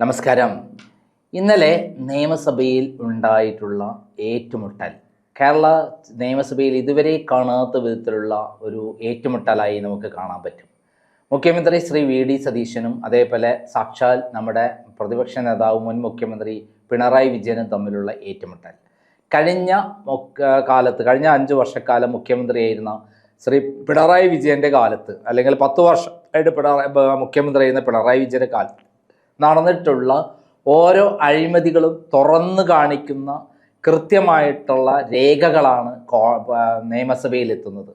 നമസ്കാരം. ഇന്നലെ നിയമസഭയിൽ ഉണ്ടായിട്ടുള്ള ഏറ്റുമുട്ടൽ കേരള നിയമസഭയിൽ ഇതുവരെ കാണാത്ത വിധത്തിലുള്ള ഒരു ഏറ്റുമുട്ടലായി നമുക്ക് കാണാൻ പറ്റും. മുഖ്യമന്ത്രി ശ്രീ വി.ഡി. സതീശനും അതേപോലെ സാക്ഷാൽ നമ്മുടെ പ്രതിപക്ഷ നേതാവ് മുൻ മുഖ്യമന്ത്രി പിണറായി വിജയനും തമ്മിലുള്ള ഏറ്റുമുട്ടൽ. കഴിഞ്ഞ 5 വർഷക്കാലം മുഖ്യമന്ത്രിയായിരുന്ന ശ്രീ പിണറായി വിജയൻ്റെ കാലത്ത്, അല്ലെങ്കിൽ 10 വർഷമായിട്ട് മുഖ്യമന്ത്രി ആയിരുന്ന പിണറായി വിജയൻ്റെ കാലത്ത് നടന്നിട്ടുള്ള ഓരോ അഴിമതികളും തുറന്നു കാണിക്കുന്ന കൃത്യമായിട്ടുള്ള രേഖകളാണ് നിയമസഭയിൽ എത്തുന്നത്.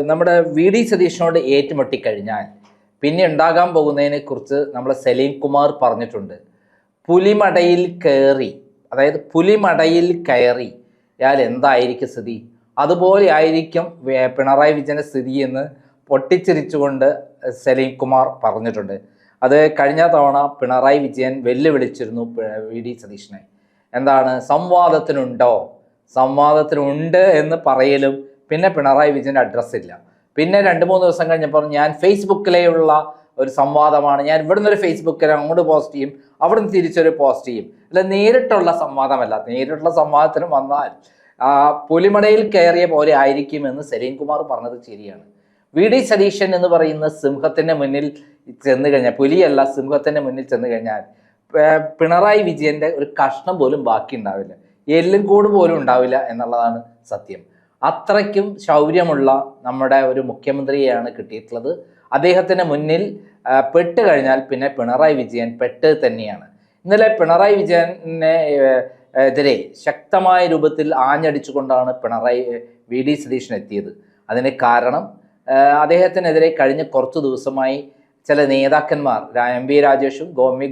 നമ്മുടെ വി.ഡി. സതീശനോട് ഏറ്റുമുട്ടിക്കഴിഞ്ഞാൽ പിന്നെ ഉണ്ടാകാൻ പോകുന്നതിനെക്കുറിച്ച് നമ്മുടെ സലീം കുമാർ പറഞ്ഞിട്ടുണ്ട്. പുലിമടയിൽ കയറി, അതായത് പുലിമടയിൽ കയറിയാൽ എന്തായിരിക്കും സ്ഥിതി, അതുപോലെ ആയിരിക്കും പിണറായി വിജയൻ്റെ സ്ഥിതി എന്ന് പൊട്ടിച്ചിരിച്ചുകൊണ്ട് സലീം കുമാർ പറഞ്ഞിട്ടുണ്ട്. അത് കഴിഞ്ഞ തവണ പിണറായി വിജയൻ വെല്ലുവിളിച്ചിരുന്നു വി.ഡി. സതീശനെ. എന്താണ്, സംവാദത്തിനുണ്ട് എന്ന് പറയലും പിന്നെ പിണറായി വിജയൻ്റെ അഡ്രസ്സില്ല. പിന്നെ 2-3 ദിവസം കഴിഞ്ഞപ്പോൾ ഞാൻ ഫേസ്ബുക്കിലെയുള്ള ഒരു സംവാദമാണ്, ഞാൻ ഇവിടുന്ന് ഒരു ഫേസ്ബുക്കിൽ അങ്ങോട്ട് പോസ്റ്റ് ചെയ്യും, അവിടുന്ന് തിരിച്ചൊരു പോസ്റ്റ് ചെയ്യും, അല്ല നേരിട്ടുള്ള സംവാദമല്ല. നേരിട്ടുള്ള സംവാദത്തിന് വന്നാൽ പുലിമടയിൽ കയറിയ പോലെ ആയിരിക്കുമെന്ന് സലീം കുമാർ പറഞ്ഞത് ശരിയാണ്. വി.ഡി. സതീശൻ എന്ന് പറയുന്ന സിംഹത്തിൻ്റെ മുന്നിൽ ചെന്ന് കഴിഞ്ഞാൽ, പുലിയല്ല സിംഹത്തിൻ്റെ മുന്നിൽ ചെന്ന് കഴിഞ്ഞാൽ പിണറായി വിജയൻ്റെ ഒരു കഷ്ണം പോലും ബാക്കി ഉണ്ടാവില്ല, എല്ലും കൂട് പോലും ഉണ്ടാവില്ല എന്നുള്ളതാണ് സത്യം. അത്രയ്ക്കും ശൗര്യമുള്ള നമ്മുടെ ഒരു മുഖ്യമന്ത്രിയെയാണ് കിട്ടിയിട്ടുള്ളത്. അദ്ദേഹത്തിൻ്റെ മുന്നിൽ പെട്ട് കഴിഞ്ഞാൽ പിന്നെ പിണറായി വിജയൻ പെട്ട് തന്നെയാണ്. ഇന്നലെ പിണറായി വിജയനെ എതിരെ ശക്തമായ രൂപത്തിൽ ആഞ്ഞടിച്ചുകൊണ്ടാണ് വി.ഡി. സതീശൻ എത്തിയത്. അതിന് കാരണം അദ്ദേഹത്തിനെതിരെ കഴിഞ്ഞ കുറച്ച് ദിവസമായി ചില നേതാക്കന്മാർ, എം വി രാജേഷും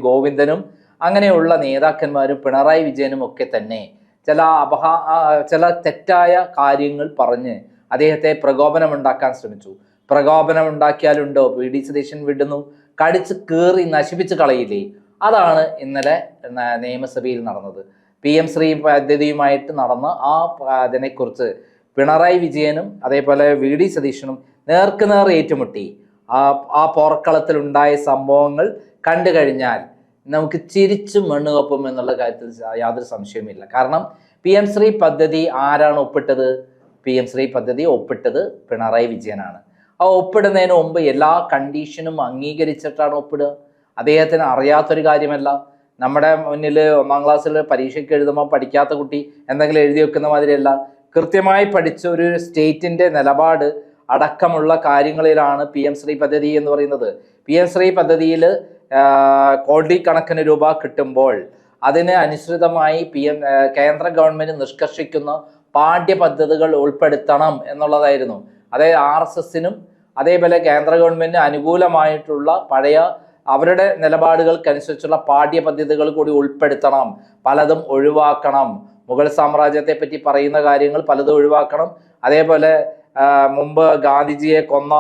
ഗോവിന്ദനും അങ്ങനെയുള്ള നേതാക്കന്മാരും പിണറായി വിജയനും ഒക്കെ തന്നെ ചില തെറ്റായ കാര്യങ്ങൾ പറഞ്ഞ് അദ്ദേഹത്തെ പ്രകോപനമുണ്ടാക്കാൻ ശ്രമിച്ചു. പ്രകോപനമുണ്ടാക്കിയാലുണ്ടോ വി.ഡി. സതീശൻ വിടുന്നു, കടിച്ച് കീറി നശിപ്പിച്ച് കളയില്ലേ? അതാണ് ഇന്നലെ നിയമസഭയിൽ നടന്നത്. PM ശ്രീ പദ്ധതിയുമായിട്ട് നടന്ന അതിനെക്കുറിച്ച് പിണറായി വിജയനും അതേപോലെ വി.ഡി. സതീശനും നേർക്കുനേർ ഏറ്റുമുട്ടി. ആ പോർക്കളത്തിലുണ്ടായ സംഭവങ്ങൾ കണ്ടു കഴിഞ്ഞാൽ നമുക്ക് ചിരിച്ചു മണ്ണുകൊപ്പം എന്നുള്ള കാര്യത്തിൽ യാതൊരു സംശയവുമില്ല. കാരണം PM ശ്രീ പദ്ധതി ആരാണ് ഒപ്പിട്ടത്? PM ശ്രീ പദ്ധതി ഒപ്പിട്ടത് പിണറായി വിജയനാണ്. ആ ഒപ്പിടുന്നതിന് മുമ്പ് എല്ലാ കണ്ടീഷനും അംഗീകരിച്ചിട്ടാണ് ഒപ്പിടുക. അദ്ദേഹത്തിന് അറിയാത്തൊരു കാര്യമല്ല. നമ്മുടെ മുന്നിൽ 1-ാം ക്ലാസ്സിൽ പരീക്ഷയ്ക്ക് എഴുതുമ്പോൾ പഠിക്കാത്ത കുട്ടി എന്തെങ്കിലും എഴുതി വെക്കുന്ന മാതിരിയല്ല. കൃത്യമായി പഠിച്ച ഒരു സ്റ്റേറ്റിൻ്റെ നിലപാട് അടക്കമുള്ള കാര്യങ്ങളിലാണ് PM ശ്രീ പദ്ധതി എന്ന് പറയുന്നത്. PM ശ്രീ പദ്ധതിയിൽ കോടിക്കണക്കിന് രൂപ കിട്ടുമ്പോൾ അതിന് അനുസൃതമായി കേന്ദ്ര ഗവൺമെൻറ് നിഷ്കർഷിക്കുന്ന പാഠ്യപദ്ധതികൾ ഉൾപ്പെടുത്തണം എന്നുള്ളതായിരുന്നു. അതായത് RSSനും അതേപോലെ കേന്ദ്ര ഗവൺമെൻറ്റിന് അനുകൂലമായിട്ടുള്ള പഴയ അവരുടെ നിലപാടുകൾക്കനുസരിച്ചുള്ള പാഠ്യപദ്ധതികൾ കൂടി ഉൾപ്പെടുത്തണം, പലതും ഒഴിവാക്കണം. മുഗൾ സാമ്രാജ്യത്തെ പറ്റി പറയുന്ന കാര്യങ്ങൾ പലതും ഒഴിവാക്കണം. അതേപോലെ മുമ്പ് ഗാന്ധിജിയെ കൊന്ന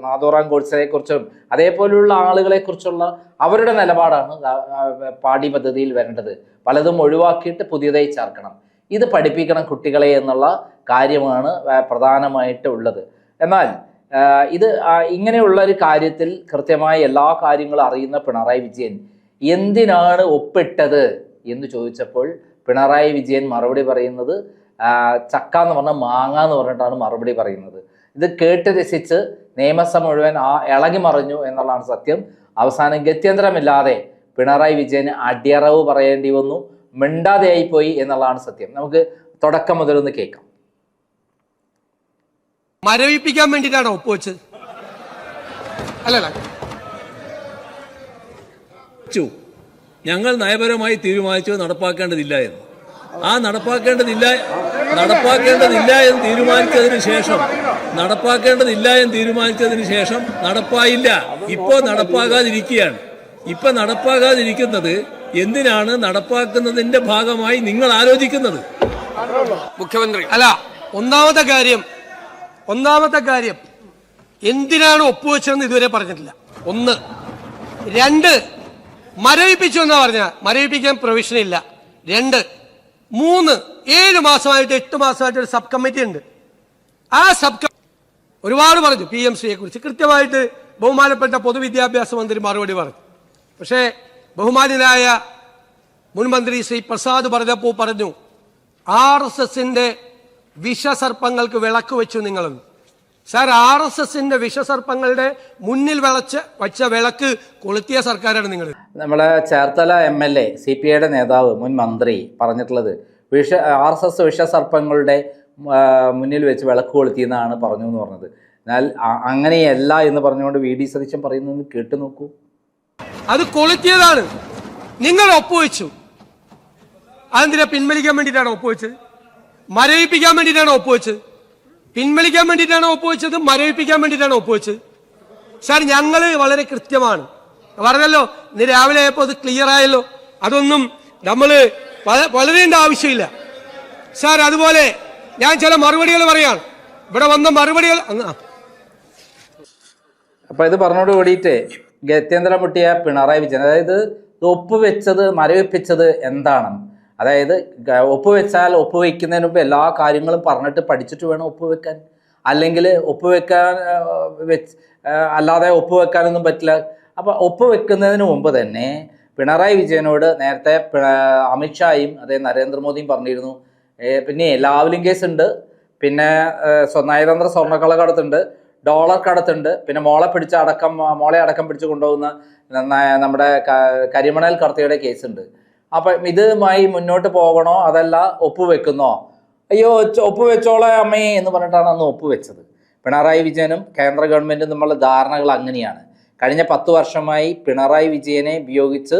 നാഥുറാം ഗോഡ്സെയെ കുറിച്ചും അതേപോലെയുള്ള ആളുകളെ കുറിച്ചുള്ള അവരുടെ നിലപാടാണ് പാഠ്യപദ്ധതിയിൽ വരേണ്ടത്. പലതും ഒഴിവാക്കിയിട്ട് പുതിയതായി ചേർക്കണം. ഇത് പഠിപ്പിക്കണം കുട്ടികളെ എന്നുള്ള കാര്യമാണ് പ്രധാനമായിട്ട് ഉള്ളത്. എന്നാൽ ഇത് ഇങ്ങനെയുള്ള ഒരു കാര്യത്തിൽ കൃത്യമായി എല്ലാ കാര്യങ്ങളും അറിയുന്ന പിണറായി വിജയൻ എന്തിനാണ് ഒപ്പിട്ടത് എന്ന് ചോദിച്ചപ്പോൾ പിണറായി വിജയൻ മറുപടി പറയുന്നത് ചക്ക എന്ന് പറഞ്ഞാൽ മാങ്ങ എന്ന് പറഞ്ഞിട്ടാണ് മറുപടി പറയുന്നത്. ഇത് കേട്ട് രസിച്ച് നിയമസഭ മുഴുവൻ ഇളകി മറിഞ്ഞു എന്നുള്ളതാണ് സത്യം. അവസാനം ഗത്യന്തരമില്ലാതെ പിണറായി വിജയന് അടിയറവ് പറയേണ്ടി വന്നു, മിണ്ടാതെയായി പോയി എന്നുള്ളതാണ് സത്യം. നമുക്ക് തുടക്കം മുതലൊന്ന് കേൾക്കാം. മരവിപ്പിക്കാൻ വേണ്ടിയിട്ടാണോ ഒപ്പുവെച്ചത്? അല്ലല്ല, ഞങ്ങൾ നയപരമായി തീരുമാനിച്ചു നടപ്പാക്കേണ്ടതില്ല എന്ന്. ആ നടപ്പാക്കേണ്ടതില്ല എന്ന് തീരുമാനിച്ചതിന് ശേഷം നടപ്പായില്ല. ഇപ്പോൾ നടപ്പാകാതിരിക്കുകയാണ്. ഇപ്പൊ നടപ്പാകാതിരിക്കുന്നത് എന്തിനാണ് നടപ്പാക്കുന്നതിന്റെ ഭാഗമായി നിങ്ങൾ ആലോചിക്കുന്നത്? മുഖ്യമന്ത്രി അല്ല, ഒന്നാമത്തെ കാര്യം എന്തിനാണ് ഒപ്പുവെച്ചതെന്ന് ഇതുവരെ പറഞ്ഞിട്ടില്ല. 1. 2, മരവിപ്പിച്ചു എന്നാ പറഞ്ഞ, മരവിപ്പിക്കാൻ പ്രൊവിഷൻ ഇല്ല. 2. 3, 7 മാസമായിട്ട് 8 മാസമായിട്ട് ഒരു സബ് കമ്മിറ്റി ഉണ്ട്. ആ സബ് ഒരുപാട് പറഞ്ഞു PM ശ്രീയെ കുറിച്ച്. കൃത്യമായിട്ട് ബഹുമാനപ്പെട്ട പൊതുവിദ്യാഭ്യാസ മന്ത്രി മറുപടി പറഞ്ഞു. പക്ഷേ ബഹുമാന്യനായ മുൻ മന്ത്രി ശ്രീ പ്രസാദ് പറഞ്ഞപ്പോൾ പറഞ്ഞു RSSന്റെ വിഷസർപ്പങ്ങൾക്ക് വിളക്ക് വെച്ചു നിങ്ങളെന്ന്. സാർ, RSSന്റെ വിഷസർപ്പങ്ങളുടെ മുന്നിൽ വച്ച വിളക്ക് കൊളുത്തിയ സർക്കാരാണ് നിങ്ങൾ. നമ്മളെ ചേർത്തല MLA CPIയുടെ നേതാവ് മുൻ മന്ത്രി പറഞ്ഞിട്ടുള്ളത് RSS വിഷസർപ്പങ്ങളുടെ മുന്നിൽ വെച്ച് വിളക്ക് കൊളുത്തിയെന്നാണ് പറഞ്ഞു എന്ന് പറഞ്ഞത്. എന്നാൽ അങ്ങനെയല്ല എന്ന് പറഞ്ഞുകൊണ്ട് VD സതീശൻ പറയുന്നത് കേട്ടു നോക്കൂ. അത് കൊളുത്തിയതാണ്, നിങ്ങൾ ഒപ്പുവെച്ചു. അതെന്തിനാ? പിൻവലിക്കാൻ വേണ്ടിയിട്ടാണ് ഒപ്പുവെച്ചത്? മരവിപ്പിക്കാൻ വേണ്ടിയിട്ടാണ് ഒപ്പുവെച്ചത്? പിൻവലിക്കാൻ വേണ്ടിയിട്ടാണ് ഒപ്പുവെച്ചത്? മരവിപ്പിക്കാൻ വേണ്ടിയിട്ടാണ് ഒപ്പുവെച്ചത്? സാർ, ഞങ്ങൾ വളരെ കൃത്യമാണ് പറഞ്ഞല്ലോ. ഇന്ന് രാവിലെ ആയപ്പോൾ അത് ക്ലിയർ ആയല്ലോ. അതൊന്നും നമ്മൾ വളരേണ്ട ആവശ്യമില്ല സാർ. അതുപോലെ ഞാൻ ചില മറുപടികൾ പറയാണ്. ഇവിടെ വന്ന മറുപടികൾ അപ്പൊ ഇത് പറഞ്ഞോട് കൂടിയിട്ട് ഗത്യന്തരം മുട്ടിയ പിണറായി വിജയൻ, അതായത് ഇത് ഒപ്പുവെച്ചത് മരവിപ്പിച്ചത് എന്താണ്? അതായത് ഒപ്പുവെച്ചാൽ ഒപ്പുവെക്കുന്നതിന് മുമ്പ് എല്ലാ കാര്യങ്ങളും പറഞ്ഞിട്ട് പഠിച്ചിട്ട് വേണം ഒപ്പുവെക്കാൻ. അല്ലെങ്കിൽ ഒപ്പുവെക്കാൻ അല്ലാതെ ഒപ്പുവെക്കാനൊന്നും പറ്റില്ല. അപ്പം ഒപ്പുവെക്കുന്നതിന് മുമ്പ് തന്നെ പിണറായി വിജയനോട് നേരത്തെ അമിത്ഷായും അതേ നരേന്ദ്രമോദിയും പറഞ്ഞിരുന്നു, പിന്നെ ലാവ്ലിൻ കേസ് ഉണ്ട്, പിന്നെ നയതന്ത്ര സ്വർണ്ണക്കള കടത്തുണ്ട്, ഡോളർ കടത്തുണ്ട്, പിന്നെ മോളെ അടക്കം പിടിച്ച് കൊണ്ടുപോകുന്ന നമ്മുടെ കരിമണൽ കടത്തിയുടെ കേസുണ്ട്. അപ്പം ഇതുമായി മുന്നോട്ട് പോകണോ അതല്ല ഒപ്പുവെക്കുന്നോ? അയ്യോ ഒപ്പുവെച്ചോളെ അമ്മേ എന്ന് പറഞ്ഞിട്ടാണ് അന്ന് ഒപ്പുവെച്ചത്. പിണറായി വിജയനും കേന്ദ്ര ഗവൺമെൻറ്റും തമ്മിലുള്ള ധാരണകൾ അങ്ങനെയാണ്. കഴിഞ്ഞ 10 വർഷമായി പിണറായി വിജയനെ ഉപയോഗിച്ച്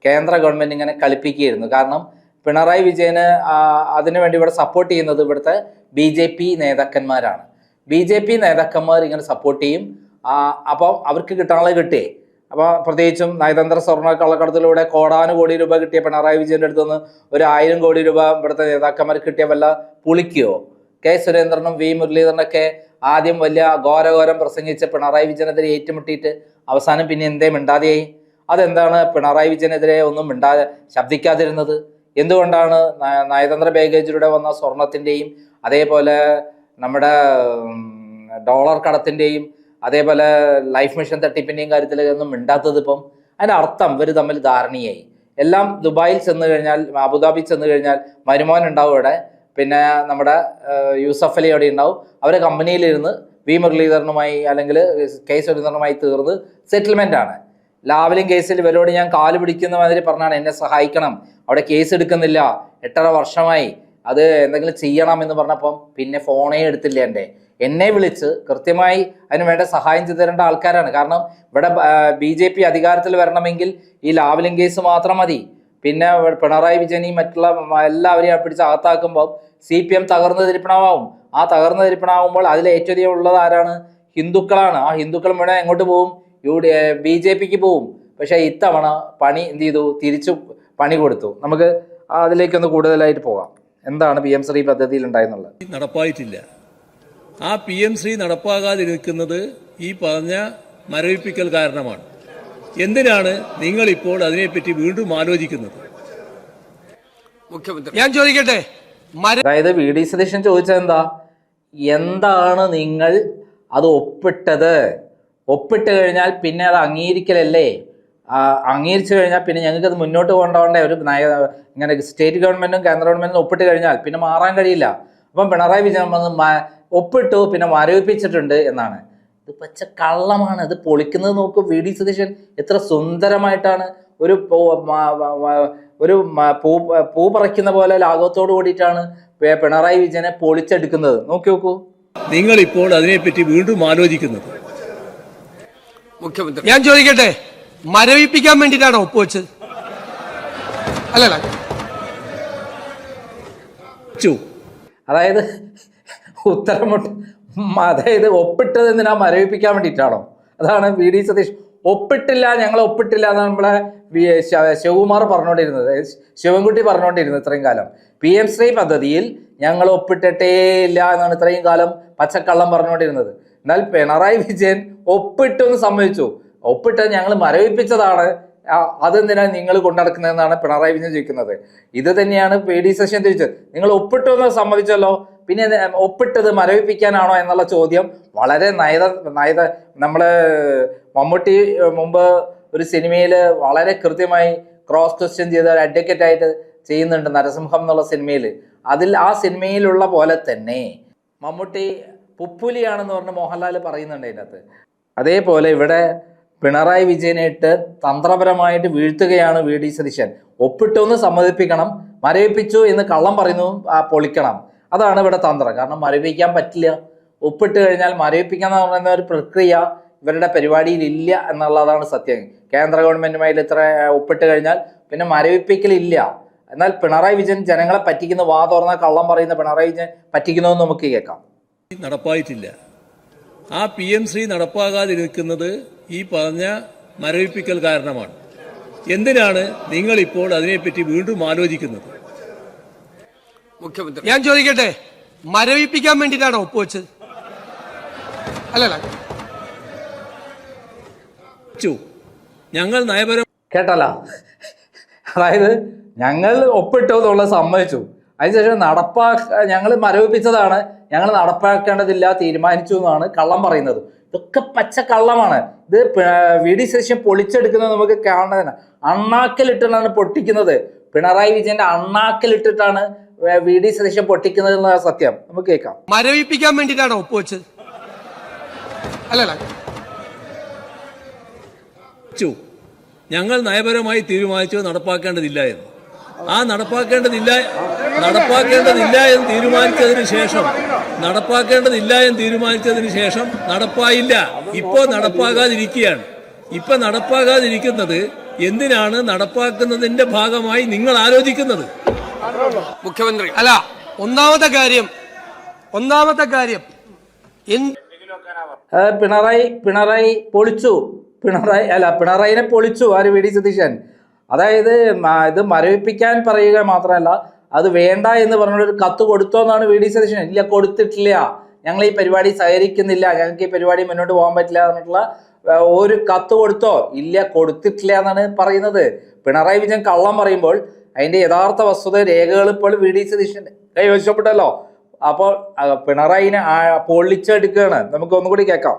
കേന്ദ്ര ഗവൺമെൻറ് ഇങ്ങനെ കളിപ്പിക്കുകയായിരുന്നു. കാരണം പിണറായി വിജയന് അതിനുവേണ്ടി ഇവിടെ സപ്പോർട്ട് ചെയ്യുന്നത് ഇവിടുത്തെ BJP നേതാക്കന്മാരാണ്. BJP നേതാക്കന്മാർ ഇങ്ങനെ സപ്പോർട്ട് ചെയ്യും. അപ്പം അവർക്ക് കിട്ടാനുള്ളത് കിട്ടിയേ. അപ്പോൾ പ്രത്യേകിച്ചും നയതന്ത്ര സ്വർണ്ണ കള്ളക്കടത്തിലൂടെ കോടാനുകോടി രൂപ കിട്ടിയ പിണറായി വിജയൻ്റെ അടുത്ത് നിന്ന് 1000 കോടി രൂപ ഇവിടുത്തെ നേതാക്കന്മാർക്ക് കിട്ടിയ വല്ല പുളിക്കുകയോ? K. സുരേന്ദ്രനും V. മുരളീധരനൊക്കെ ആദ്യം വലിയ ഘോരഘോരം പ്രസംഗിച്ച് പിണറായി വിജയനെതിരെ ഏറ്റുമുട്ടിയിട്ട് അവസാനം പിന്നെ എന്തേ മിണ്ടാതെയായി? അതെന്താണ് പിണറായി വിജയനെതിരെ ഒന്നും ശബ്ദിക്കാതിരുന്നത്? എന്തുകൊണ്ടാണ് നയതന്ത്ര ബാഗേജിലൂടെ വന്ന സ്വർണത്തിൻ്റെയും അതേപോലെ നമ്മുടെ ഡോളർ കടത്തിൻ്റെയും അതേപോലെ ലൈഫ് മിഷൻ തട്ടിപ്പിൻ്റെയും കാര്യത്തിലൊന്നും മിണ്ടാത്തത്? ഇപ്പം അതിൻ്റെ അർത്ഥം ഇവർ തമ്മിൽ ധാരണയായി. എല്ലാം ദുബായിൽ ചെന്ന് കഴിഞ്ഞാൽ, അബുദാബി ചെന്ന് കഴിഞ്ഞാൽ മരുമോൻ ഉണ്ടാവും ഇവിടെ, പിന്നെ നമ്മുടെ യൂസഫ് അലി അവിടെ ഉണ്ടാവും. അവരെ കമ്പനിയിലിരുന്ന് V. മുരളീധരനുമായി അല്ലെങ്കിൽ K. സുരേന്ദ്രനുമായി തീർന്ന് സെറ്റിൽമെൻ്റ് ആണ്. ലാവ്ലിൻ കേസിൽ ഇവരോട് ഞാൻ കാല് പിടിക്കുന്ന മാതിരി പറഞ്ഞാണ് എന്നെ സഹായിക്കണം, അവിടെ കേസ് എടുക്കുന്നില്ല, 8.5 വർഷമായി, അത് എന്തെങ്കിലും ചെയ്യണം എന്ന് പറഞ്ഞപ്പം പിന്നെ ഫോണേ എടുത്തില്ല. എന്നെ വിളിച്ച് കൃത്യമായി അതിന് വേണ്ട സഹായം ചെയ്തു തരേണ്ട ആൾക്കാരാണ്. കാരണം ഇവിടെ BJP അധികാരത്തിൽ വരണമെങ്കിൽ ഈ ലാവ്ലിൻ കേസ് മാത്രം മതി. പിന്നെ പിണറായി വിജയനെയും മറ്റുള്ള എല്ലാവരെയും പിടിച്ച് അകത്താക്കുമ്പോൾ CPM തകർന്ന് തിരിപ്പണമാവും. ആ തകർന്ന് തിരിപ്പണമാകുമ്പോൾ അതിൽ ഏറ്റവും അധികം ഉള്ളത് ആരാണ്? ഹിന്ദുക്കളാണ്. ആ ഹിന്ദുക്കൾ മുഴുവൻ എങ്ങോട്ട് പോവും? BJPക്ക് പോവും. പക്ഷേ ഇത്തവണ പണി എന്ത് ചെയ്തു? തിരിച്ചു പണി കൊടുത്തു. നമുക്ക് അതിലേക്കൊന്ന് കൂടുതലായിട്ട് പോകാം. എന്താണ് PM ശ്രീ പദ്ധതിയിൽ ഉണ്ടായെന്നുള്ളത്? നടപ്പായിട്ടില്ല. ആ PM ശ്രീ നടപ്പാകാതിരിക്കുന്നത് ഈ പറഞ്ഞ മരവിപ്പിക്കൽ കാരണമാണ്. എന്തിനാണ് നിങ്ങളിപ്പോൾ അതിനെപ്പറ്റി വീണ്ടും ആലോചിക്കുന്നത്? മുഖ്യമന്ത്രി, ഞാൻ ചോദിക്കട്ടെ, അതായത് VD സതീശൻ ചോദിച്ചത് എന്താണ് നിങ്ങൾ അത് ഒപ്പിട്ട് കഴിഞ്ഞാൽ പിന്നെ അത് അംഗീകരിക്കലല്ലേ? അംഗീകരിച്ചു കഴിഞ്ഞാൽ പിന്നെ ഞങ്ങൾക്ക് അത് മുന്നോട്ട് കൊണ്ടുപോകേണ്ട ഒരു ഇങ്ങനെ സ്റ്റേറ്റ് ഗവൺമെൻറ്റും കേന്ദ്ര ഗവൺമെൻറ്റും ഒപ്പിട്ട് കഴിഞ്ഞാൽ പിന്നെ മാറാൻ കഴിയില്ല. അപ്പം പിണറായി വിജയൻ വന്ന് ഒപ്പിട്ടു പിന്നെ മരവിപ്പിച്ചിട്ടുണ്ട് എന്നാണ്. ഇത് പച്ച കള്ളമാണ്. ഇത് പൊളിക്കുന്നത് നോക്കൂ. VD സതീശൻ എത്ര സുന്ദരമായിട്ടാണ് ഒരു പൂ പറിക്കുന്ന പോലെ ലാഘവത്തോട് കൂടിയിട്ടാണ് പിണറായി വിജയനെ പൊളിച്ചെടുക്കുന്നത്. നോക്കൂ. നിങ്ങളിപ്പോൾ അതിനെപ്പറ്റി വീണ്ടും ആലോചിക്കുന്നത്? മുഖ്യമന്ത്രി, ഞാൻ ചോദിക്കട്ടെ, മരവിപ്പിക്കാൻ വേണ്ടിയിട്ടാണോ ഒപ്പുവെച്ചത്? അല്ലല്ല, അതായത് ഉത്തരമുട്ട് അതായത് ഒപ്പിട്ടത് എന്തിനാ? മരവിപ്പിക്കാൻ വേണ്ടിയിട്ടാണോ? അതാണ് VD സതീഷ്. ഒപ്പിട്ടില്ല, ഞങ്ങൾ ഒപ്പിട്ടില്ല എന്നാണ് നമ്മളെ ശിവകുമാർ പറഞ്ഞുകൊണ്ടിരുന്നത്, ശിവൻകുട്ടി പറഞ്ഞുകൊണ്ടിരുന്നത് ഇത്രയും കാലം. PM ശ്രീ പദ്ധതിയിൽ ഞങ്ങൾ ഒപ്പിട്ടിട്ടേ ഇല്ല എന്നാണ് ഇത്രയും കാലം പച്ചക്കള്ളം പറഞ്ഞുകൊണ്ടിരുന്നത്. എന്നാൽ പിണറായി വിജയൻ ഒപ്പിട്ടു എന്ന് സമ്മതിച്ചു. ഒപ്പിട്ട് ഞങ്ങൾ മരവിപ്പിച്ചതാണ്, അതെന്തിനാണ് നിങ്ങൾ കൊണ്ടുനടക്കുന്നതെന്നാണ് പിണറായി വിജയൻ ചോദിക്കുന്നത്. ഇത് തന്നെയാണ് VD സതീശൻ ചോദിച്ചത്. നിങ്ങൾ ഒപ്പിട്ടു എന്ന് സമ്മതിച്ചല്ലോ, പിന്നെ ഒപ്പിട്ടത് മരവിപ്പിക്കാനാണോ എന്നുള്ള ചോദ്യം വളരെ നമ്മള് മമ്മൂട്ടി മുമ്പ് ഒരു സിനിമയിൽ വളരെ കൃത്യമായി ക്രോസ് ക്വസ്റ്റ്യൻ ചെയ്ത ഒരു അഡ്വക്കേറ്റ് ആയിട്ട് ചെയ്യുന്നുണ്ട് നരസിംഹം എന്നുള്ള സിനിമയിൽ. ആ സിനിമയിലുള്ള പോലെ തന്നെ മമ്മൂട്ടി പുപ്പുലിയാണെന്ന് പറഞ്ഞ് മോഹൻലാൽ പറയുന്നുണ്ട് അതിനകത്ത്. അതേപോലെ ഇവിടെ പിണറായി വിജയനായിട്ട് തന്ത്രപരമായിട്ട് വീഴ്ത്തുകയാണ് വി.ഡി. സതീശൻ. ഒപ്പിട്ടു എന്ന് സമ്മതിപ്പിക്കണം, മരവിപ്പിച്ചു എന്ന് കള്ളം പറയുന്നു പൊളിക്കണം. അതാണ് ഇവിടെ തന്ത്രം. കാരണം മരവിപ്പിക്കാൻ പറ്റില്ല. ഒപ്പിട്ട് കഴിഞ്ഞാൽ മരവിപ്പിക്കുക എന്ന് പറയുന്ന ഒരു പ്രക്രിയ ഇവരുടെ പരിപാടിയിൽ ഇല്ല എന്നുള്ളതാണ് സത്യം. കേന്ദ്ര ഗവൺമെന്റുമായി ഇത്ര ഒപ്പിട്ട് കഴിഞ്ഞാൽ പിന്നെ മരവിപ്പിക്കലില്ല. എന്നാൽ പിണറായി വിജയൻ ജനങ്ങളെ പറ്റിക്കുന്ന, വാ തുറന്ന കള്ളം പറയുന്ന പിണറായി വിജയൻ പറ്റിക്കുന്നതെന്ന് നമുക്ക് കേൾക്കാം. നടപ്പായിട്ടില്ല. ആ PM-ശ്രീ നടപ്പാകാതിരിക്കുന്നത് ഈ പറഞ്ഞ മരവിപ്പിക്കൽ കാരണമാണ്. എന്തിനാണ് നിങ്ങൾ ഇപ്പോൾ അതിനെപ്പറ്റി വീണ്ടും ആലോചിക്കുന്നത്? മുഖ്യമന്ത്രി, ഞാൻ ചോദിക്കട്ടെ, മരവിപ്പിക്കാൻ വേണ്ടിയിട്ടാണോ ഒപ്പുവെച്ചത്? അല്ലല്ല, ഞങ്ങൾ നയപരം കേട്ടല്ല. അതായത് ഞങ്ങൾ ഒപ്പിട്ടു എന്നുള്ളത് സമ്മതിച്ചു, അതിനുശേഷം ഞങ്ങൾ മരവിപ്പിച്ചതാണ്, ഞങ്ങൾ നടപ്പാക്കേണ്ടതില്ല തീരുമാനിച്ചു എന്നാണ് കള്ളം പറയുന്നത്. ഇതൊക്കെ പച്ച കള്ളമാണ്. ഇത് വി.ഡി. സതീശൻ പൊളിച്ചെടുക്കുന്നത് നമുക്ക് കാണുന്നതാണ്. അണ്ണാക്കിലിട്ടാണ് പൊട്ടിക്കുന്നത്. പിണറായി വിജയന്റെ അണ്ണാക്കിലിട്ടിട്ടാണ് വി.ഡി. സതീശൻ പൊട്ടിക്കുന്നത് എന്നുള്ള സത്യം. നമുക്ക് കേൾക്കാം. മരവിപ്പിക്കാൻ വേണ്ടിയിട്ടാണോ ഒപ്പുവെച്ചത്? അല്ലല്ല, ഞങ്ങൾ നയപരമായി തീരുമാനിച്ചത് നടപ്പാക്കേണ്ടതില്ല എന്ന്. ആ നടപ്പാക്കേണ്ടതില്ല എന്ന് തീരുമാനിച്ചതിന് ശേഷം നടപ്പായില്ല. ഇപ്പോ നടപ്പാകാതിരിക്കുന്നത് എന്തിനാണ് നടപ്പാക്കുന്നതിന്റെ ഭാഗമായി നിങ്ങൾ ആലോചിക്കുന്നത്? മുഖ്യമന്ത്രി, അല്ല, ഒന്നാമത്തെ കാര്യം പിണറായി പൊളിച്ചു. പിണറായിനെ പൊളിച്ചു ആര്? വി.ഡി. സതീശൻ. അതായത് ഇത് മരവിപ്പിക്കാൻ പറയുക മാത്രമല്ല, അത് വേണ്ട എന്ന് പറഞ്ഞൊരു കത്ത് കൊടുത്തോ എന്നാണ് വി.ഡി. സതീശൻ. ഇല്ല, കൊടുത്തിട്ടില്ല, ഞങ്ങൾ ഈ പരിപാടി സഹകരിക്കുന്നില്ല, ഞങ്ങൾക്ക് ഈ പരിപാടി മുന്നോട്ട് പോകാൻ പറ്റില്ല എന്നിട്ടുള്ള ഒരു കത്ത് കൊടുത്തോ? ഇല്ല, കൊടുത്തിട്ടില്ല എന്നാണ് പറയുന്നത്. പിണറായി വിജയൻ കള്ളം പറയുമ്പോൾ അതിന്റെ യഥാർത്ഥ വസ്തുത രേഖകൾ ഇപ്പോൾ വി.ഡി. സതീശൻ കൈവശപ്പെട്ടല്ലോ. അപ്പോൾ പിണറായിനെ പൊള്ളിച്ചെടുക്കുകയാണ്. നമുക്ക് ഒന്നുകൂടി കേൾക്കാം.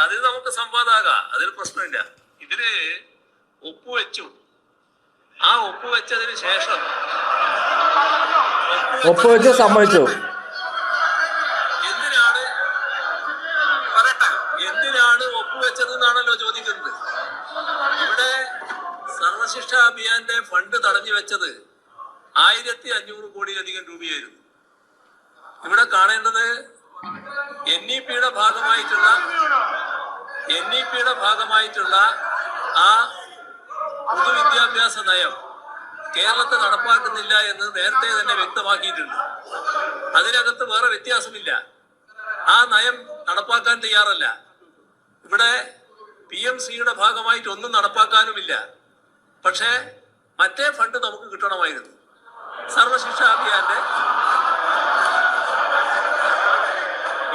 അത് നമുക്ക് സംവാദമാകാം, അതിൽ പ്രശ്നമില്ല. ഇതില് ഒപ്പുവെച്ചു. ആ ഒപ്പുവെച്ചതിന് ശേഷം ഒപ്പുവെച്ച് സമ്മതിച്ചു. എന്തിനാണ് ഒപ്പുവെച്ചതെന്നാണല്ലോ ചോദിക്കുന്നത്. ഇവിടെ സർവശിക്ഷാ അഭിയാന്റെ ഫണ്ട് തടഞ്ഞു വെച്ചത് 1500 കോടിയിലധികം രൂപയായിരുന്നു. ഇവിടെ കാണേണ്ടത് NEP-യുടെ ഭാഗമായിട്ടുള്ള ആ പൊതുവിദ്യാഭ്യാസ നയം കേരളത്തിൽ നടപ്പാക്കുന്നില്ല എന്ന് നേരത്തെ തന്നെ വ്യക്തമാക്കിയിട്ടുണ്ട്. അതിനകത്ത് വേറെ വ്യത്യാസമില്ല. ആ നയം നടപ്പാക്കാൻ തയ്യാറല്ല. ഇവിടെ PM-ശ്രീയുടെ ഭാഗമായിട്ട് ഒന്നും നടപ്പാക്കാനുമില്ല. പക്ഷേ മറ്റേ ഫണ്ട് നമുക്ക് കിട്ടണമായിരുന്നു. സർവശിക്ഷാ അഭിയാന്റെ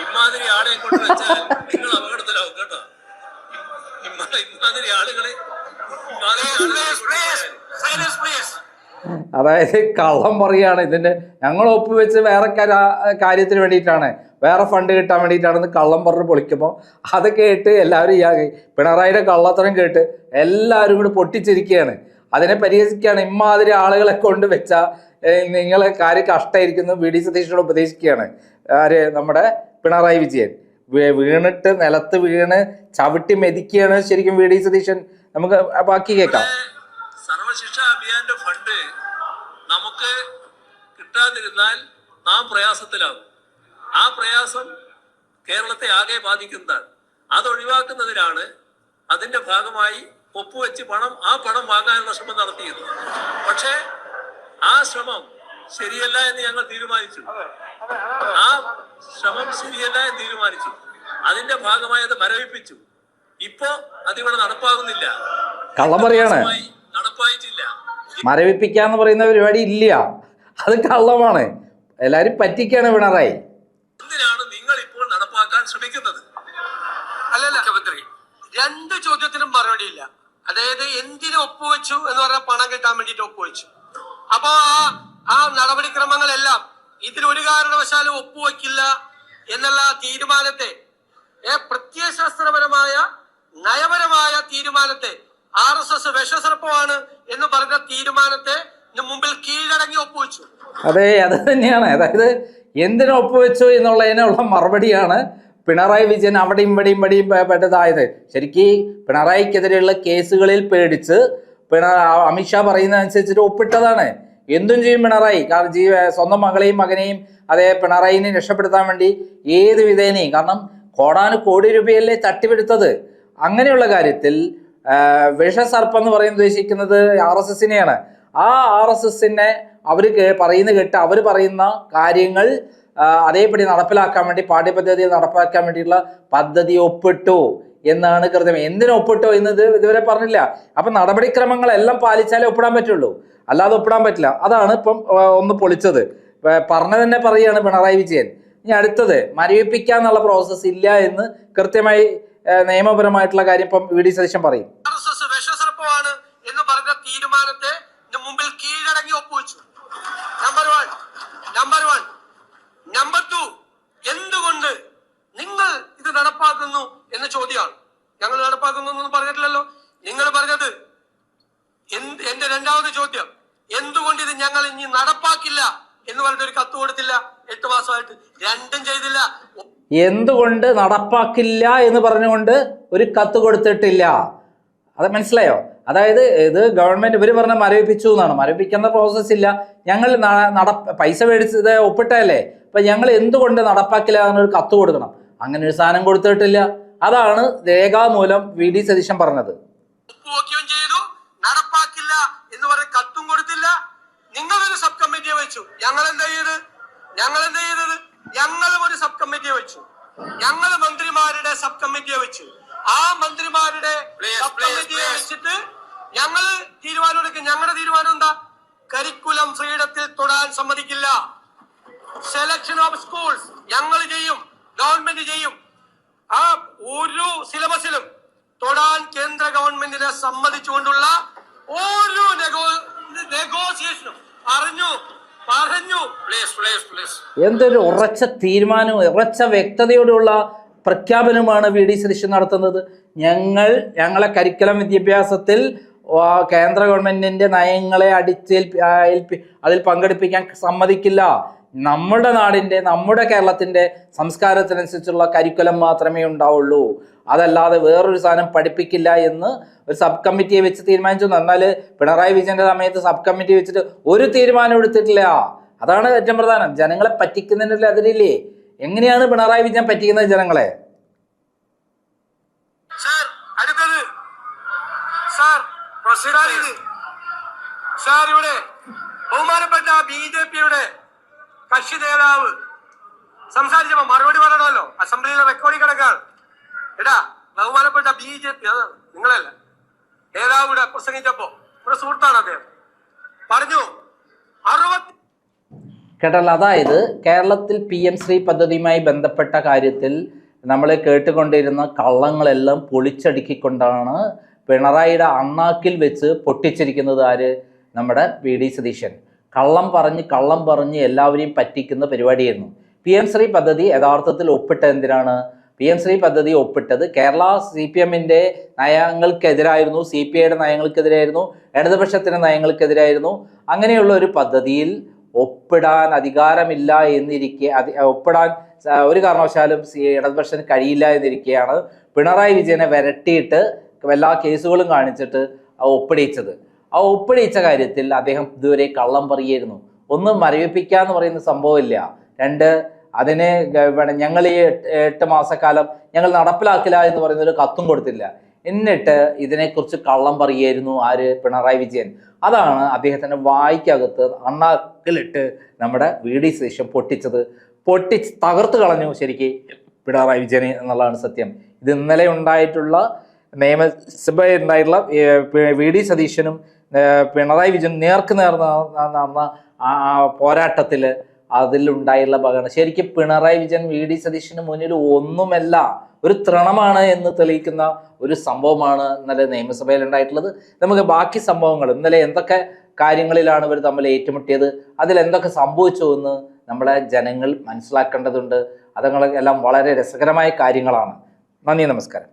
ഇമാതിരി ആളെ കൊണ്ട് വെച്ചാൽ നിങ്ങൾ അപകടത്തിലാവും കേട്ടോ. ഇമാതിരി ആളുകളെ അതായത് കള്ളം പറയാണ്. ഇതിന്റെ ഞങ്ങൾ ഒപ്പുവെച്ച് വേറെ കാര്യത്തിന് വേണ്ടിയിട്ടാണ്, വേറെ ഫണ്ട് കിട്ടാൻ വേണ്ടിയിട്ടാണെന്ന് കള്ളം പറഞ്ഞ് പൊളിക്കുമ്പോൾ അത് കേട്ട് എല്ലാവരും പിണറായിയുടെ കള്ളത്തരം കേട്ട് എല്ലാവരും കൂടി പൊട്ടിച്ചിരിക്കുകയാണ്. അതിനെ പരിഹസിക്കുകയാണ്. ഇമ്മാതിരി ആളുകളെ കൊണ്ട് വെച്ചാൽ നിങ്ങളെ കാര്യം കഷ്ടമായിരിക്കുന്നു വി.ഡി. സതീശനോട് ഉപദേശിക്കുകയാണ് നമ്മുടെ പിണറായി വിജയൻ. വീണിട്ട് നിലത്ത് വീണ് ചവിട്ടി മെതിക്കുകയാണ് ശരിക്കും വി.ഡി. സതീശൻ. നമുക്ക് ബാക്കി കേൾക്കാം. സർവശിക്ഷാ അഭിയാന്റെ ഫണ്ട് നമുക്ക് കിട്ടാതിരുന്നാൽ നാം പ്രയാസത്തിലാകും. ആ പ്രയാസം കേരളത്തെ ആകെ ബാധിക്കുന്നതാണ്. അതൊഴിവാക്കുന്നതിനാണ് അതിന്റെ ഭാഗമായി ഒപ്പുവെച്ച് ആ പണം വാങ്ങാനുള്ള ശ്രമം നടത്തിയത്. പക്ഷേ ആ ശ്രമം ശരിയല്ല എന്ന് ഞങ്ങൾ തീരുമാനിച്ചു. അതിന്റെ ഭാഗമായി അത് മരവിപ്പിച്ചു. ഇപ്പോ അതിവിടെ നടപ്പാകുന്നില്ല. കള്ളം പറയാണ്. നടപ്പായിട്ടില്ല. മരവിപ്പിക്കാന്ന് പറയുന്ന പരിപാടി ഇല്ല, അത് കള്ളമാണ്. എല്ലാരും പറ്റിക്കാണ് പിണറായി. എന്തിനാണ് നിങ്ങൾ ഇപ്പോൾ നടപ്പാക്കാൻ ശ്രമിക്കുന്നത്? അല്ലല്ല മുഖ്യമന്ത്രി, രണ്ട് ചോദ്യത്തിനും മറുപടിയില്ല. അതായത് എന്തിനു ഒപ്പുവെച്ചു എന്ന് പറഞ്ഞാൽ പണം കിട്ടാൻ വേണ്ടിയിട്ട് ഒപ്പുവെച്ചു. അപ്പോ ആ നടപടിക്രമങ്ങളെല്ലാം ഇതിലൊരു കാരണവശാലും ഒപ്പുവെക്കില്ല എന്നുള്ള തീരുമാനത്തെ പ്രത്യയശാസ്ത്രപരമായ നയപരമായ തീരുമാനത്തെ RSS വിഷസർപ്പമാണ് എന്ന് പറഞ്ഞ തീരുമാനത്തെ മുമ്പിൽ കീഴടങ്ങി ഒപ്പുവെച്ചു. അതെ, അത് തന്നെയാണ്. അതായത് എന്തിനു ഒപ്പുവെച്ചു എന്നുള്ളതിനുള്ള മറുപടിയാണ് പിണറായി വിജയൻ അവിടെയും ഇവിടെയും പെട്ടതായത്. ശരിക്കും പിണറായിക്കെതിരെയുള്ള കേസുകളിൽ പേടിച്ച് അമിത്ഷാ പറയുന്നതനുസരിച്ചിട്ട് ഒപ്പിട്ടതാണ്. എന്തും ചെയ്യും പിണറായി. കാരണം സ്വന്തം മകളെയും മകനെയും അതേ പിണറായിനെ രക്ഷപ്പെടുത്താൻ വേണ്ടി ഏത് വിധേനയും, കാരണം കോടാനുകോടി രൂപയല്ലേ തട്ടിപ്പെടുത്തത്. അങ്ങനെയുള്ള കാര്യത്തിൽ വിഷസർപ്പം എന്ന് പറയുന്നത് ഉദ്ദേശിക്കുന്നത് RSSനെയാണ്. ആ RSSനെ അവർ പറയുന്ന കേട്ട് അവർ പറയുന്ന കാര്യങ്ങൾ അതേപടി നടപ്പിലാക്കാൻ വേണ്ടി പാഠ്യപദ്ധതി നടപ്പാക്കാൻ വേണ്ടിയിട്ടുള്ള പദ്ധതി ഒപ്പിട്ടു എന്നാണ് കൃത്യം. എന്തിനു ഒപ്പിട്ടോ എന്ന് ഇതുവരെ പറഞ്ഞില്ല. അപ്പൊ നടപടിക്രമങ്ങളെല്ലാം പാലിച്ചാലേ ഒപ്പിടാൻ പറ്റുള്ളൂ, അല്ലാതെ ഒപ്പിടാൻ പറ്റില്ല. അതാണ് ഇപ്പം ഒന്ന് പൊളിച്ചത്. പറഞ്ഞ തന്നെ പറയുകയാണ് പിണറായി വിജയൻ. ഇനി അടുത്തത് മരവിപ്പിക്കാന്നുള്ള പ്രോസസ്സ് ഇല്ല എന്ന് കൃത്യമായി നിയമപരമായിട്ടുള്ള കാര്യം ഇപ്പം VD സതീശൻ പറയും. RSS വിഷസർപ്പമാണ് എന്ന് പറഞ്ഞ തീരുമാനത്തെ മുമ്പിൽ കീഴടങ്ങി ഒപ്പുവെച്ചു. നമ്പർ 1. നമ്പർ 2, എന്തുകൊണ്ട് നിങ്ങൾ ഇത് നടപ്പാക്കുന്നു എന്ന ചോദ്യമാണ്. ഞങ്ങൾ നടപ്പാക്കുന്നു എന്നൊന്നും പറഞ്ഞിട്ടില്ലല്ലോ. നിങ്ങൾ പറഞ്ഞത് എന്റെ രണ്ടാമത്തെ ചോദ്യം, എന്തുകൊണ്ട് ഇത് ഞങ്ങൾ ഇനി നടപ്പാക്കില്ല എന്ന് പറഞ്ഞിട്ട് ഒരു കത്ത് കൊടുത്തില്ല? 8 മാസമായിട്ട് രണ്ടും ചെയ്തില്ല. എന്തുകൊണ്ട് നടപ്പാക്കില്ല എന്ന് പറഞ്ഞുകൊണ്ട് ഒരു കത്ത് കൊടുത്തിട്ടില്ല. അത് മനസ്സിലായോ? അതായത് ഇത് ഗവൺമെന്റ് ഇവർ പറഞ്ഞ മരവിപ്പിച്ചു എന്നാണ്. മരവിപ്പിക്കുന്ന പ്രോസസ് ഇല്ല. ഞങ്ങൾ പൈസ മേടിച്ചത് ഒപ്പിട്ടല്ലേ, അപ്പൊ ഞങ്ങൾ എന്തുകൊണ്ട് നടപ്പാക്കില്ല എന്നൊരു കത്ത് കൊടുക്കണം. അങ്ങനെ ഒരു സാധനം കൊടുത്തിട്ടില്ല. അതാണ് രേഖാമൂലം VD സതീശൻ പറഞ്ഞത്. ഒപ്പുവെക്കുകയും ചെയ്തു, നടപ്പാക്കില്ല എന്ന് പറഞ്ഞ കത്തും കൊടുത്തില്ല. നിങ്ങളൊരു സബ് കമ്മിറ്റിയെ വെച്ചു. ഞങ്ങൾ എന്താ ചെയ്തത്? ഞങ്ങളും ഒരു സബ് കമ്മിറ്റിയെ വെച്ചു. ഞങ്ങൾ മന്ത്രിമാരുടെ സബ് കമ്മിറ്റിയെ വെച്ചു. ആ മന്ത്രിമാരുടെ സബ് കമ്മിറ്റിയെ വെച്ചിട്ട് ഞങ്ങൾ തീരുമാനം എടുക്കും. ഞങ്ങളുടെ തീരുമാനം എന്താ? കരിക്കുലം ഫ്രീഡത്തിൽ തൊടാൻ സമ്മതിക്കില്ല. സെലക്ഷൻ ഓഫ് സ്കൂൾസ് ഞങ്ങൾ ചെയ്യും, ഗവൺമെന്റ് ചെയ്യും. ആ ഒരു സിലബസിലും തൊടാൻ കേന്ദ്ര ഗവൺമെന്റിനെ സമ്മതിച്ചുകൊണ്ടുള്ള ഓരോ നെഗോസിയേഷനും പറഞ്ഞു. എന്തൊരു ഉറച്ച തീരുമാനവും ഉറച്ച വ്യക്തതയോടുള്ള പ്രഖ്യാപനമാണ് VD സതീശൻ നടത്തുന്നത്. ഞങ്ങളെ കരിക്കുലം വിദ്യാഭ്യാസത്തിൽ കേന്ദ്ര ഗവൺമെന്റിന്റെ നയങ്ങളെ അതിൽ പങ്കെടുപ്പിക്കാൻ സമ്മതിക്കില്ല. നമ്മുടെ നാടിന്റെ നമ്മുടെ കേരളത്തിന്റെ സംസ്കാരത്തിനനുസരിച്ചുള്ള കരിക്കുലം മാത്രമേ ഉണ്ടാവുള്ളൂ, അതല്ലാതെ വേറൊരു സാധനം പഠിപ്പിക്കില്ല എന്ന് ഒരു സബ് കമ്മിറ്റിയെ വെച്ച് തീരുമാനിച്ചു. എന്നാൽ പിണറായി വിജയന്റെ സമയത്ത് സബ് കമ്മിറ്റി വെച്ചിട്ട് ഒരു തീരുമാനം എടുത്തിട്ടില്ല. അതാണ് ഏറ്റവും പ്രധാനം. ജനങ്ങളെ പറ്റിക്കുന്നതിനുള്ള അതിരില്ലേ? എങ്ങനെയാണ് പിണറായി വിജയൻ പറ്റിക്കുന്നത് ജനങ്ങളെ? ഇവിടെ ബഹുമാനപ്പെട്ട BJPയുടെ കക്ഷി നേതാവ് സംസാരിച്ചപ്പോ മറുപടി പറയണമല്ലോ. അസംബ്ലിയിലെ റെക്കോർഡിംഗ് കിടക്കാണ്. എടാ, ബഹുമാനപ്പെട്ട BJP നിങ്ങളല്ല നേതാവ് ഇവിടെ പ്രസംഗിച്ചപ്പോ ഇവിടെ സുഹൃത്താണ് അദ്ദേഹം പറഞ്ഞു 60 കേട്ടല്ലോ. അതായത് കേരളത്തിൽ PM ശ്രീ പദ്ധതിയുമായി ബന്ധപ്പെട്ട കാര്യത്തിൽ നമ്മൾ കേട്ടുകൊണ്ടിരുന്ന കള്ളങ്ങളെല്ലാം പൊളിച്ചടുക്കിക്കൊണ്ടാണ് പിണറായിയുടെ അണ്ണാക്കിൽ വെച്ച് പൊട്ടിച്ചിരിക്കുന്നത് ആര്? നമ്മുടെ VD സതീശൻ. കള്ളം പറഞ്ഞ് എല്ലാവരെയും പറ്റിക്കുന്ന പരിപാടിയായിരുന്നു. PM ശ്രീ പദ്ധതി യഥാർത്ഥത്തിൽ ഒപ്പിട്ട എന്തിനാണ്? PM ശ്രീ പദ്ധതി ഒപ്പിട്ടത് കേരള CPMന്റെ നയങ്ങൾക്കെതിരായിരുന്നു, CPIയുടെ നയങ്ങൾക്കെതിരായിരുന്നു, ഇടതുപക്ഷത്തിന്റെ നയങ്ങൾക്കെതിരായിരുന്നു. അങ്ങനെയുള്ള ഒരു പദ്ധതിയിൽ ഒപ്പിടാൻ അധികാരമില്ല എന്നിരിക്കെ, ഒപ്പിടാൻ ഒരു കാരണവശാലും ഇടതുപക്ഷത്തിന് കഴിയില്ല എന്നിരിക്കെയാണ് പിണറായി വിജയനെ വരട്ടിയിട്ട് എല്ലാ കേസുകളും കാണിച്ചിട്ട് ഒപ്പിടിച്ചത്. ആ ഒപ്പിടിച്ച കാര്യത്തിൽ അദ്ദേഹം ഇതുവരെ കള്ളം പറയുമായിരുന്നു. ഒന്ന്, മരവിപ്പിക്കാന്ന് പറയുന്ന സംഭവമില്ല. 2, അതിന് ഞങ്ങൾ ഈ 8 മാസക്കാലം ഞങ്ങൾ നടപ്പിലാക്കില്ല എന്ന് പറയുന്നൊരു കത്തും കൊടുത്തില്ല. എന്നിട്ട് ഇതിനെക്കുറിച്ച് കള്ളം പറയുമായിരുന്നു ആര്? പിണറായി വിജയൻ. അതാണ് അദ്ദേഹത്തിൻ്റെ വായ്ക്കകത്ത് അണ്ണാക്കിലിട്ട് നമ്മുടെ VD സതീശൻ പൊട്ടിച്ച് തകർത്ത് കളഞ്ഞു ശരിക്കും പിണറായി വിജയൻ എന്നുള്ളതാണ് സത്യം. ഇത് ഇന്നലെ ഉണ്ടായിട്ടുള്ള നിയമസഭയിൽ ഉണ്ടായിട്ടുള്ള VD സതീശനും പിണറായി വിജയൻ നേർക്ക് നടന്ന പോരാട്ടത്തിൽ അതിലുണ്ടായുള്ള ഭാഗമാണ്. ശരിക്കും പിണറായി വിജയൻ VD സതീശന് മുന്നിൽ ഒന്നുമല്ല, ഒരു തൃണമാണ് എന്ന് തെളിയിക്കുന്ന ഒരു സംഭവമാണ് ഇന്നലെ നിയമസഭയിൽ ഉണ്ടായിട്ടുള്ളത്. നമുക്ക് ബാക്കി സംഭവങ്ങൾ, ഇന്നലെ എന്തൊക്കെ കാര്യങ്ങളിലാണ് ഇവർ തമ്മിൽ ഏറ്റുമുട്ടിയത്, അതിലെന്തൊക്കെ സംഭവിച്ചു എന്ന് നമ്മളെ ജനങ്ങൾ മനസ്സിലാക്കേണ്ടതുണ്ട്. അതുങ്ങളെല്ലാം വളരെ രസകരമായ കാര്യങ്ങളാണ്. നന്ദി, നമസ്കാരം.